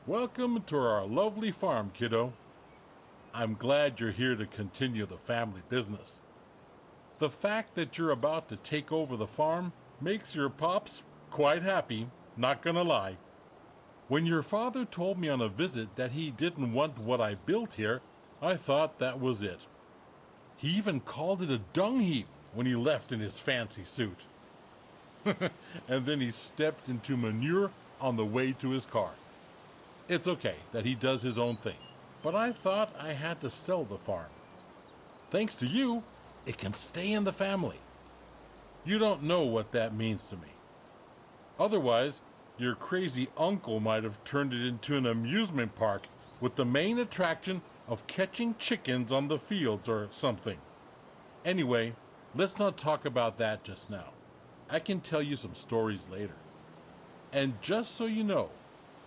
Welcome to our lovely farm, kiddo. I'm glad you're here to continue the family business. The fact that you're about to take over the farm makes your pops quite happy, not gonna lie. When your father told me on a visit that he didn't want what I built here, I thought that was it. He even called it a dung heap when he left in his fancy suit. And then he stepped into manure on the way to his car. It's okay that he does his own thing, but I thought I had to sell the farm. Thanks to you, it can stay in the family. You don't know what that means to me. Otherwise, your crazy uncle might have turned it into an amusement park with the main attraction of catching chickens on the fields or something. Anyway, let's not talk about that just now. I can tell you some stories later. And just so you know,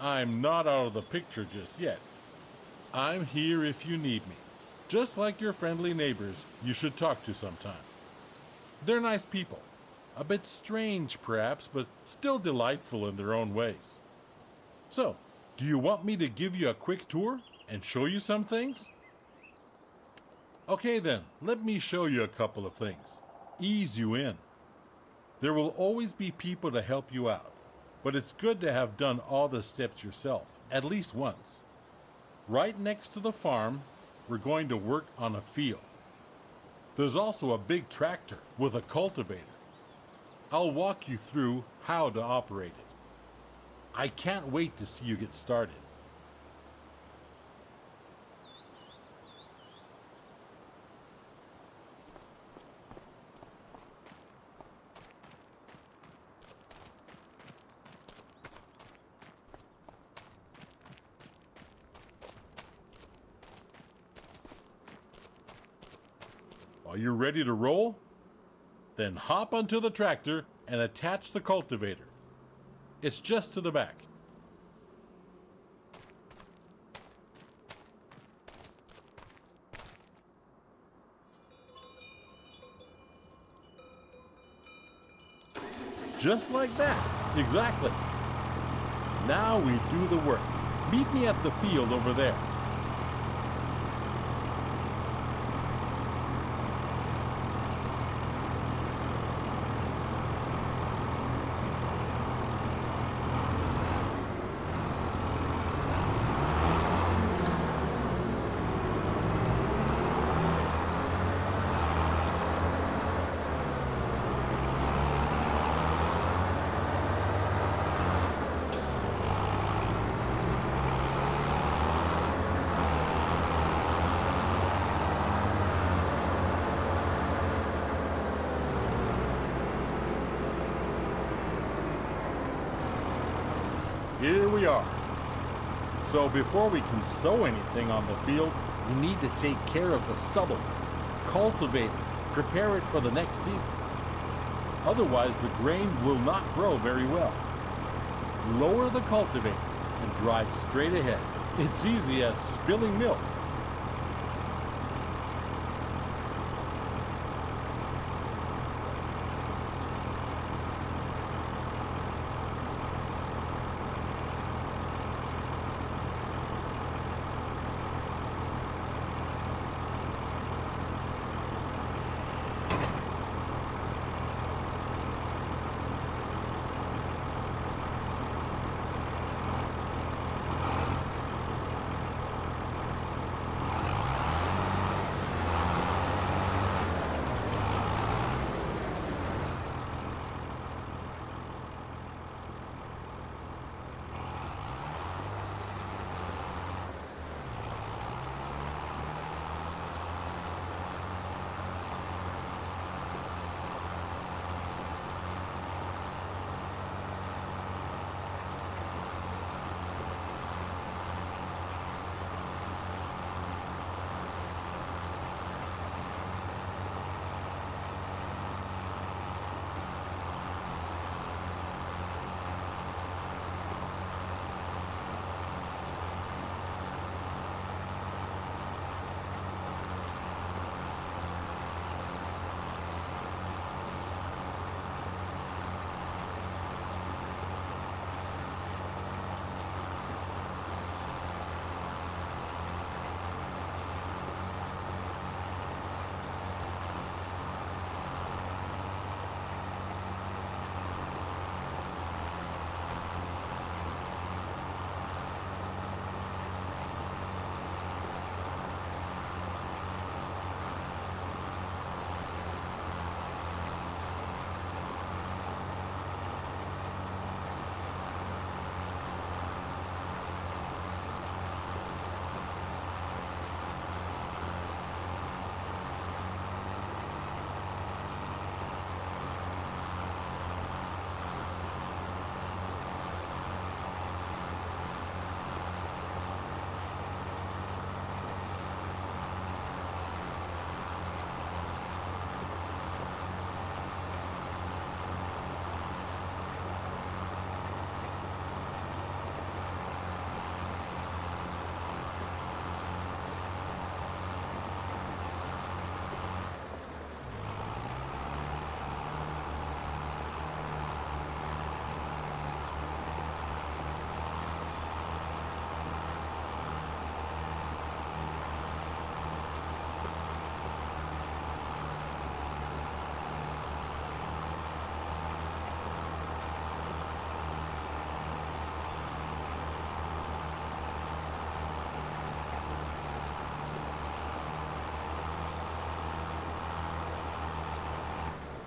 I'm not out of the picture just yet. I'm here if you need me, just like your friendly neighbors you should talk to sometime. They're nice people, a bit strange perhaps, but still delightful in their own ways. So, do you want me to give you a quick tour and show you some things? Okay then, let me show you a couple of things. Ease you in. There will always be people to help you out, but it's good to have done all the steps yourself, at least once. Right next to the farm, we're going to work on a field. There's also a big tractor with a cultivator. I'll walk you through how to operate it. I can't wait to see you get started. Are you ready to roll? Then hop onto the tractor and attach the cultivator. It's just to the back. Just like that. Exactly. Now we do the work. Meet me at the field over there. Here we are. So before we can sow anything on the field, we need to take care of the stubbles, cultivate it, prepare it for the next season. Otherwise, the grain will not grow very well. Lower the cultivator and drive straight ahead. It's easy as spilling milk.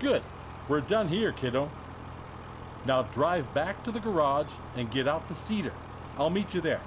Good. We're done here, kiddo. Now drive back to the garage and get out the seeder. I'll meet you there.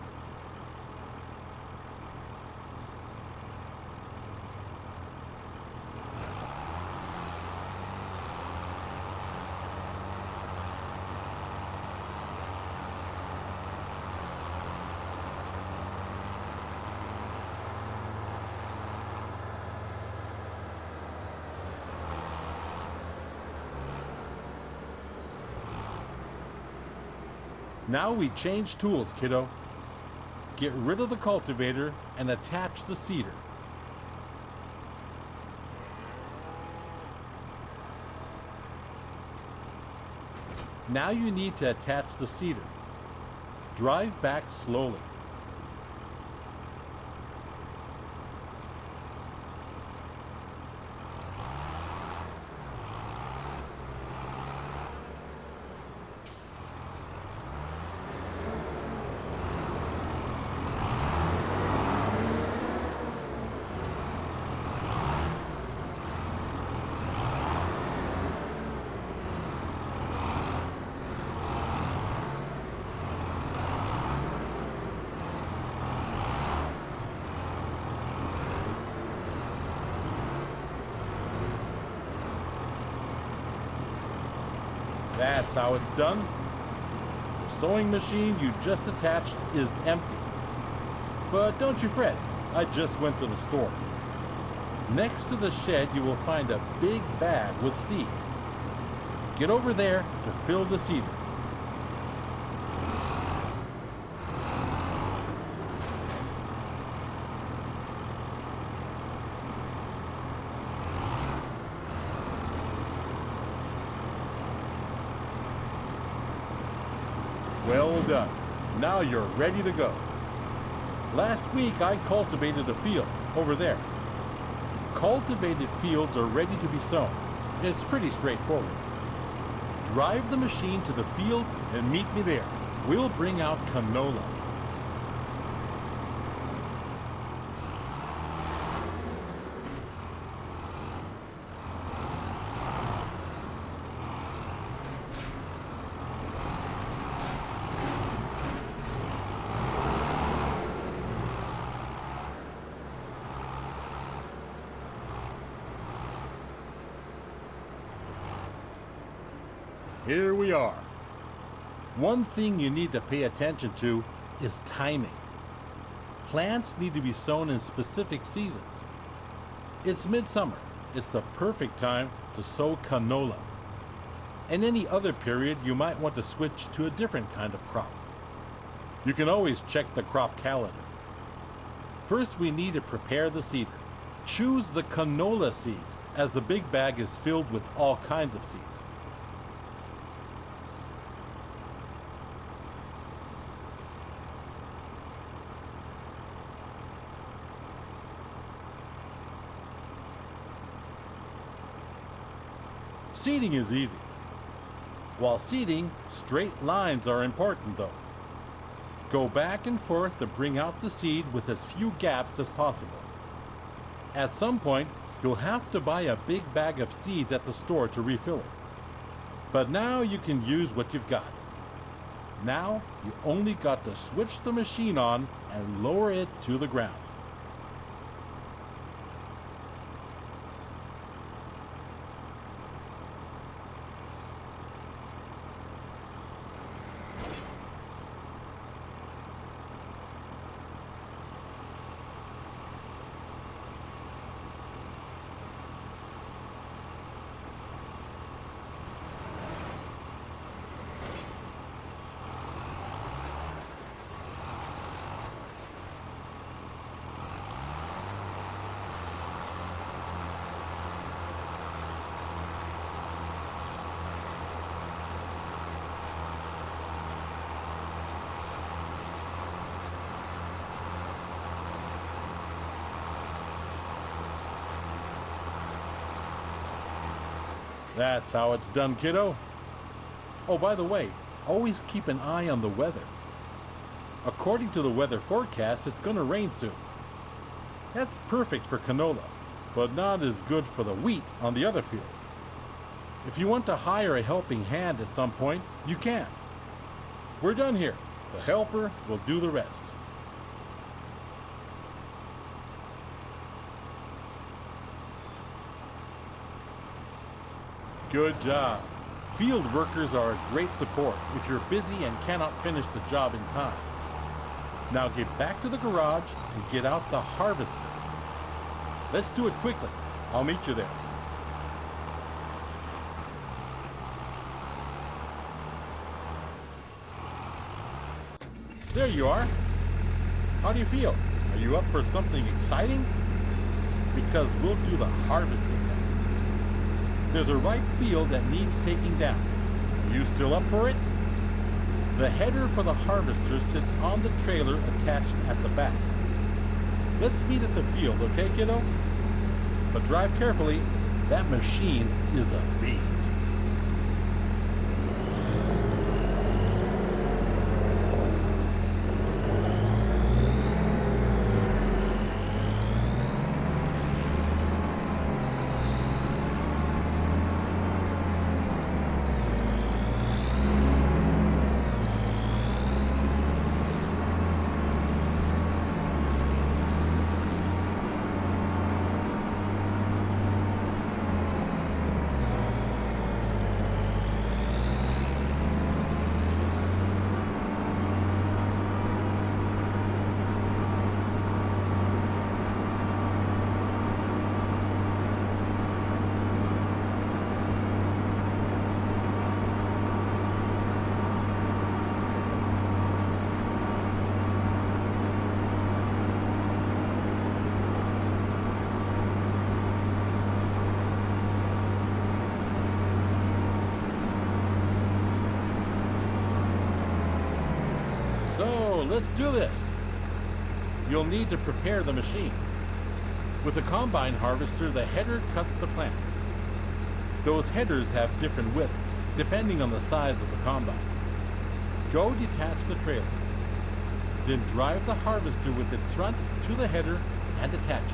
Now we change tools, kiddo. Get rid of the cultivator and attach the seeder. Now you need to attach the seeder. Drive back slowly. That's how it's done. The sewing machine you just attached is empty. But don't you fret, I just went to the store. Next to the shed you will find a big bag with seeds. Get over there to fill the seeder. Well done. Now you're ready to go. Last week I cultivated a field over there. Cultivated fields are ready to be sown. It's pretty straightforward. Drive the machine to the field and meet me there. We'll bring out canola. Here we are. One thing you need to pay attention to is timing. Plants need to be sown in specific seasons. It's midsummer. It's the perfect time to sow canola. In any other period, you might want to switch to a different kind of crop. You can always check the crop calendar. First, we need to prepare the seeder. Choose the canola seeds, as the big bag is filled with all kinds of seeds. Seeding is easy. While seeding, straight lines are important though. Go back and forth to bring out the seed with as few gaps as possible. At some point, you'll have to buy a big bag of seeds at the store to refill it. But now you can use what you've got. Now you only got to switch the machine on and lower it to the ground. That's how it's done, kiddo. Oh, by the way, always keep an eye on the weather. According to the weather forecast, it's gonna rain soon. That's perfect for canola, but not as good for the wheat on the other field. If you want to hire a helping hand at some point, you can. We're done here. The helper will do the rest. Good job. Field workers are a great support if you're busy and cannot finish the job in time. Now get back to the garage and get out the harvester. Let's do it quickly. I'll meet you there. There you are. How do you feel? Are you up for something exciting? Because we'll do the harvesting next. There's a ripe field that needs taking down. Are you still up for it? The header for the harvester sits on the trailer attached at the back. Let's meet at the field, okay, kiddo? But drive carefully. That machine is a beast. So, let's do this. You'll need to prepare the machine. With the combine harvester, the header cuts the plants. Those headers have different widths, depending on the size of the combine. Go detach the trailer. Then drive the harvester with its front to the header and attach it.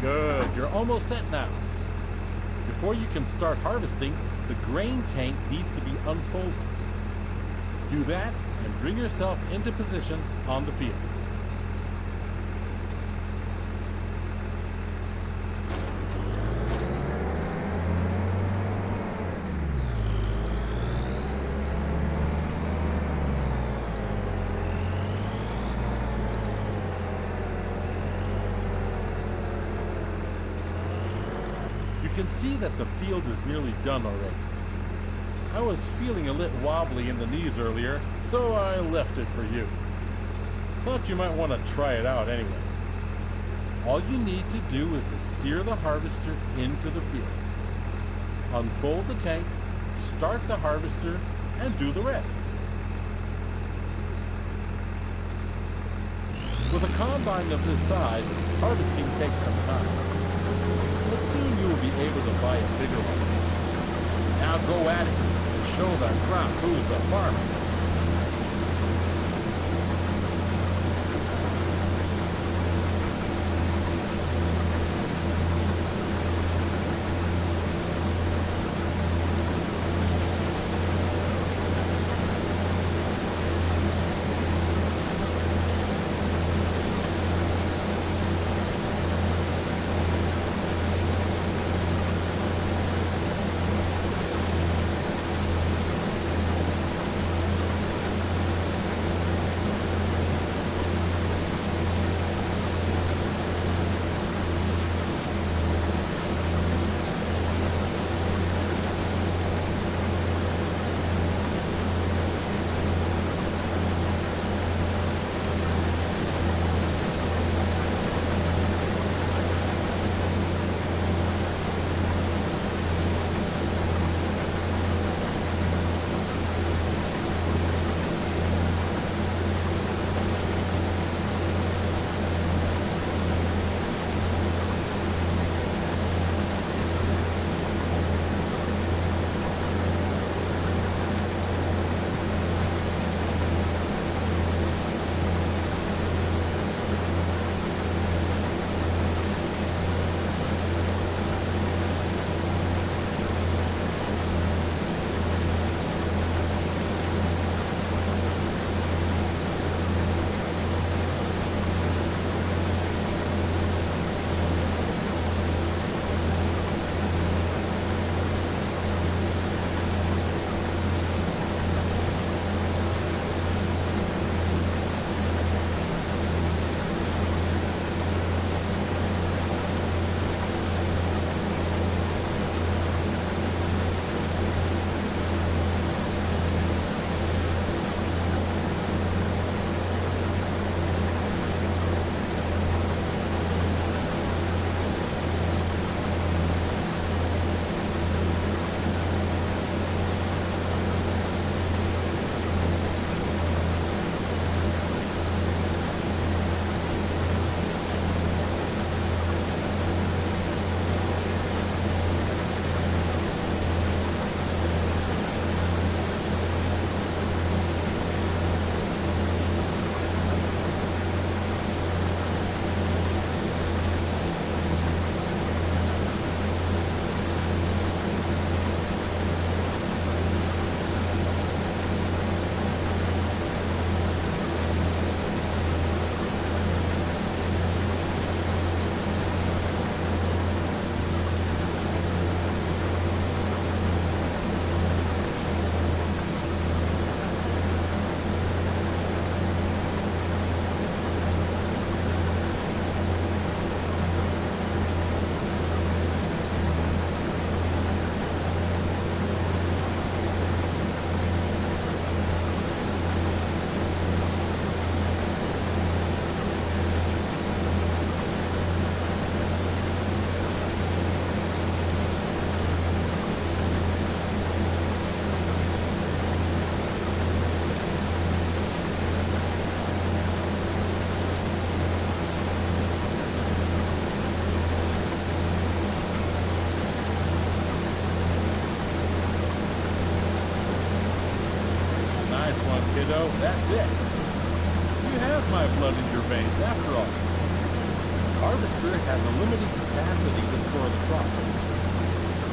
Good, you're almost set now. Before you can start harvesting, the grain tank needs to be unfolded. Do that and bring yourself into position on the field. You can see that the field is nearly done already. I was feeling a little wobbly in the knees earlier, so I left it for you. Thought you might want to try it out anyway. All you need to do is to steer the harvester into the field. Unfold the tank, start the harvester, and do the rest. With a combine of this size, harvesting takes some time. But soon you will be able to buy a bigger one. Now go at it and show the crowd who's the farmer. That's it. You have my blood in your veins after all. The harvester has a limited capacity to store the crop.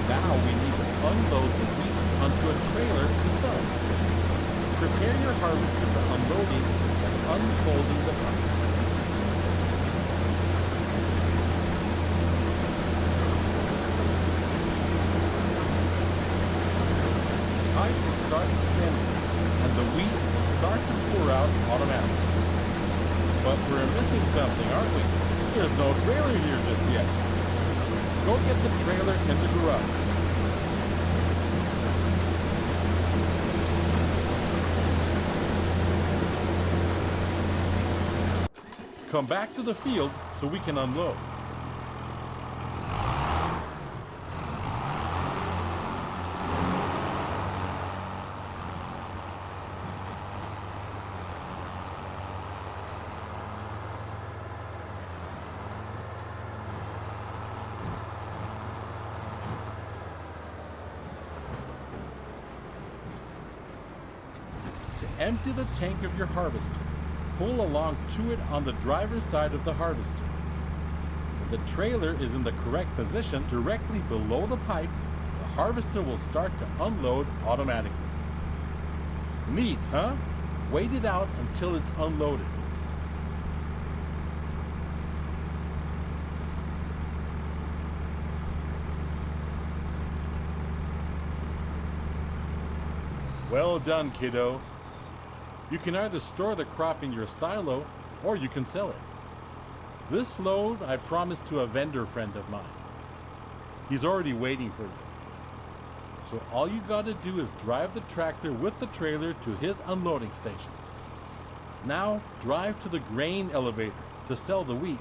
Now we need to unload the wheat onto a trailer to sell. Prepare your harvester for unloading and unfolding the pipe. The pipe will start extending, and the wheat will start to pour out automatically. But we're missing something, aren't we? There's no trailer here just yet. Go get the trailer in the garage. Come back to the field so we can unload. To empty the tank of your harvester, pull along to it on the driver's side of the harvester. When the trailer is in the correct position directly below the pipe, the harvester will start to unload automatically. Neat, huh? Wait it out until it's unloaded. Well done, kiddo. You can either store the crop in your silo or you can sell it. This load I promised to a vendor friend of mine. He's already waiting for you. So all you gotta do is drive the tractor with the trailer to his unloading station. Now drive to the grain elevator to sell the wheat.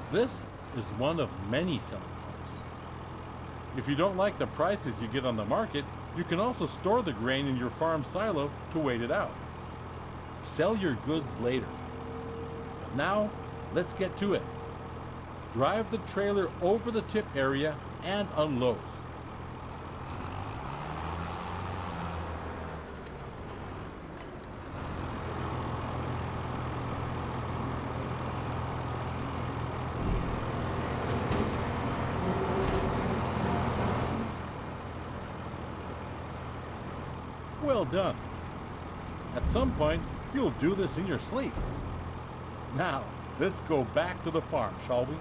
This is one of many selling points. If you don't like the prices you get on the market, you can also store the grain in your farm silo to wait it out. Sell your goods later. But now, let's get to it. Drive the trailer over the tip area and unload. Well done. At some point, you'll do this in your sleep. Now, let's go back to the farm, shall we?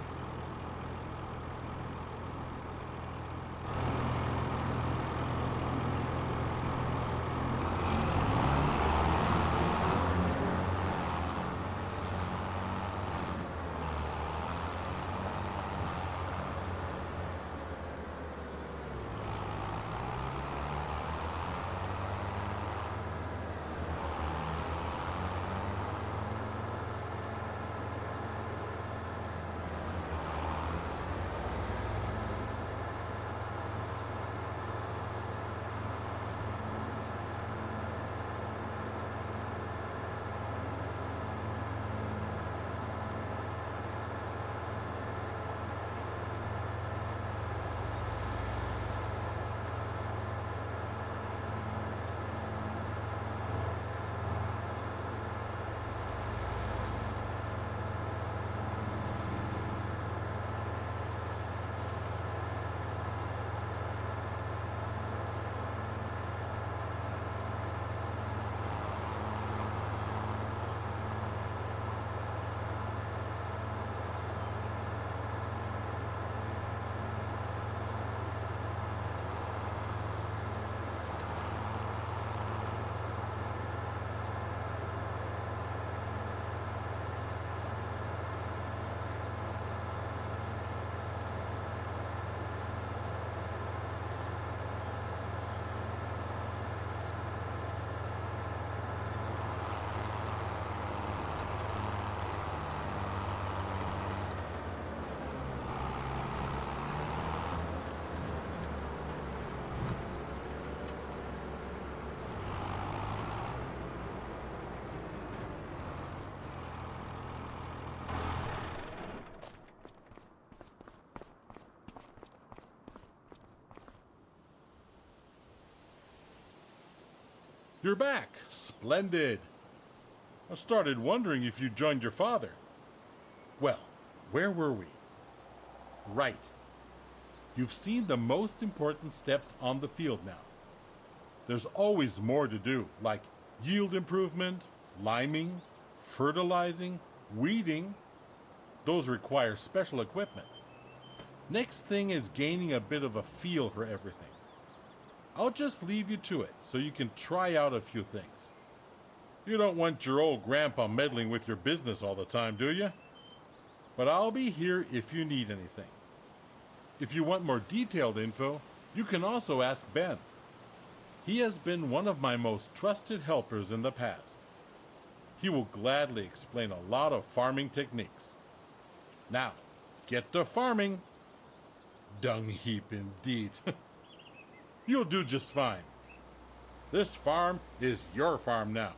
You're back. Splendid. I started wondering if you joined your father. Well, where were we? Right. You've seen the most important steps on the field now. There's always more to do, like yield improvement, liming, fertilizing, weeding. Those require special equipment. Next thing is gaining a bit of a feel for everything. I'll just leave you to it so you can try out a few things. You don't want your old grandpa meddling with your business all the time, do you? But I'll be here if you need anything. If you want more detailed info, you can also ask Ben. He has been one of my most trusted helpers in the past. He will gladly explain a lot of farming techniques. Now, get to farming. Dung heap indeed. You'll do just fine. This farm is your farm now.